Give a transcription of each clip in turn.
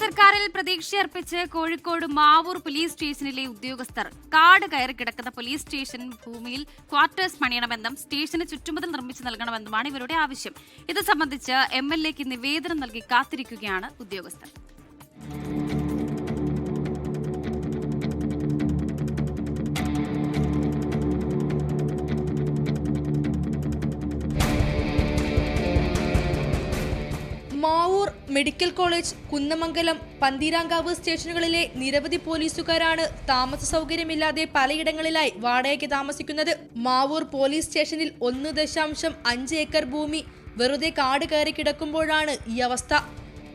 സർക്കാരിൽ പ്രതീക്ഷയർപ്പിച്ച് കോഴിക്കോട് മാവൂർ പോലീസ് സ്റ്റേഷനിലെ ഉദ്യോഗസ്ഥർ കാട് കയറി കിടക്കുന്ന പോലീസ് സ്റ്റേഷൻ ഭൂമിയിൽ ക്വാർട്ടേഴ്സ് പണിയണമെന്നും സ്റ്റേഷന് ചുറ്റുമതിൽ നിർമ്മിച്ചു നൽകണമെന്നുമാണ് ഇവരുടെ ആവശ്യം. ഇത് സംബന്ധിച്ച് MLAക്ക് നിവേദനം നൽകി കാത്തിരിക്കുകയാണ് ഉദ്യോഗസ്ഥർ. മാവൂർ മെഡിക്കൽ കോളേജ്, കുന്നമംഗലം, പന്തീരാങ്കാവ് സ്റ്റേഷനുകളിലെ നിരവധി പോലീസുകാരാണ് താമസ സൗകര്യമില്ലാതെ പലയിടങ്ങളിലായി വാടകയ്ക്ക് താമസിക്കുന്നത്. മാവൂർ പോലീസ് സ്റ്റേഷനിൽ 1.5 ഏക്കർ ഭൂമി വെറുതെ കാട് കയറി കിടക്കുമ്പോഴാണ് ഈ അവസ്ഥ.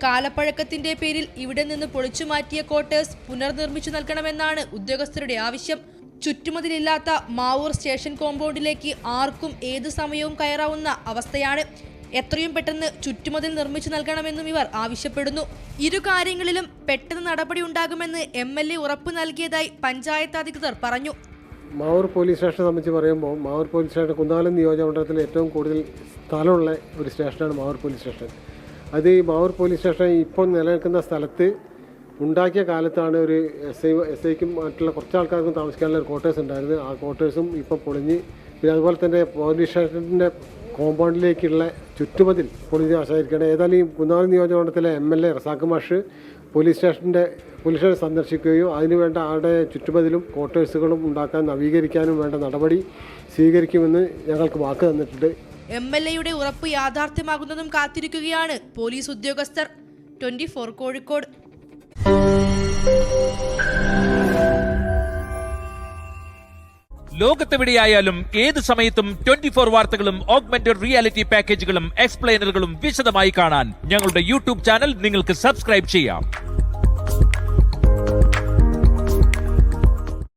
കാലപ്പഴക്കത്തിന്റെ പേരിൽ ഇവിടെ നിന്ന് പൊളിച്ചുമാറ്റിയ ക്വാർട്ടേഴ്സ് പുനർനിർമ്മിച്ചു നൽകണമെന്നാണ് ഉദ്യോഗസ്ഥരുടെ ആവശ്യം. ചുറ്റുമതിലില്ലാത്ത മാവൂർ സ്റ്റേഷൻ കോമ്പൗണ്ടിലേക്ക് ആർക്കും ഏതു സമയവും കയറാവുന്ന അവസ്ഥയാണ്. എത്രയും പെട്ടെന്ന് ചുറ്റുമതിൽ നിർമ്മിച്ചു നൽകണമെന്നും ഇവർ ആവശ്യപ്പെടുന്നു. ഇരു കാര്യങ്ങളിലും പെട്ടെന്ന് നടപടി ഉണ്ടാകുമെന്ന് MLA ഉറപ്പു നൽകിയതായി പഞ്ചായത്ത് അധികൃതർ പറഞ്ഞു. മാവൂർ പോലീസ് സ്റ്റേഷനെ സംബന്ധിച്ച് പറയുമ്പോൾ മാവൂർ പോലീസ് സ്റ്റേഷൻ കുന്നാലം നിയോജകമണ്ഡലത്തിൽ ഏറ്റവും കൂടുതൽ സ്ഥലമുള്ള ഒരു സ്റ്റേഷനാണ് മാവൂർ പോലീസ് സ്റ്റേഷൻ. അത് ഈ മാവൂർ പോലീസ് സ്റ്റേഷൻ ഇപ്പോൾ നിലനിൽക്കുന്ന സ്ഥലത്ത് ഉണ്ടാക്കിയ കാലത്താണ് ഒരു SIക്കും മറ്റുള്ള കുറച്ച് ആൾക്കാർക്കും താമസിക്കാനുള്ള ഒരു ക്വാർട്ടേഴ്സ് ഉണ്ടായിരുന്നു. ആ ക്വാർട്ടേഴ്സും ഇപ്പം പൊളിഞ്ഞ്, പിന്നെ അതുപോലെ തന്നെ പോലീസ് സ്റ്റേഷൻ്റെ കോമ്പൗണ്ടിലേക്കുള്ള ചുറ്റുമതിൽ പൊളിഞ്ഞ് ആശായിരിക്കണം. ഏതായാലും ഈ കുന്നാലം നിയോജകമണ്ഡലത്തിലെ MLA റസാഖ് മാഷ് പോലീസ് സ്റ്റേഷൻ സന്ദർശിക്കുകയും അതിനുവേണ്ട അവിടെ ചുറ്റുമതിലും ക്വാർട്ടേഴ്സുകളും ഉണ്ടാക്കാൻ നവീകരിക്കാനും വേണ്ട നടപടി സ്വീകരിക്കുമെന്ന് ഞങ്ങൾക്ക് വാക്ക് തന്നിട്ടുണ്ട്. MLAയുടെ ഉറപ്പ് യാഥാർത്ഥ്യമാകുന്നതും കാത്തിരിക്കുകയാണ് പോലീസ് ഉദ്യോഗസ്ഥർ. 24 കോഴിക്കോട്. ലോകത്തെവിടെയായാലും ഏത് സമയത്തും 24 വാർത്തകളും ഓഗ്മെന്റഡ് റിയാലിറ്റി പാക്കേജുകളും എക്സ്പ്ലെയിനറുകളും വിശദമായി കാണാൻ ഞങ്ങളുടെ YouTube ചാനൽ നിങ്ങൾക്ക് സബ്സ്ക്രൈബ് ചെയ്യാം.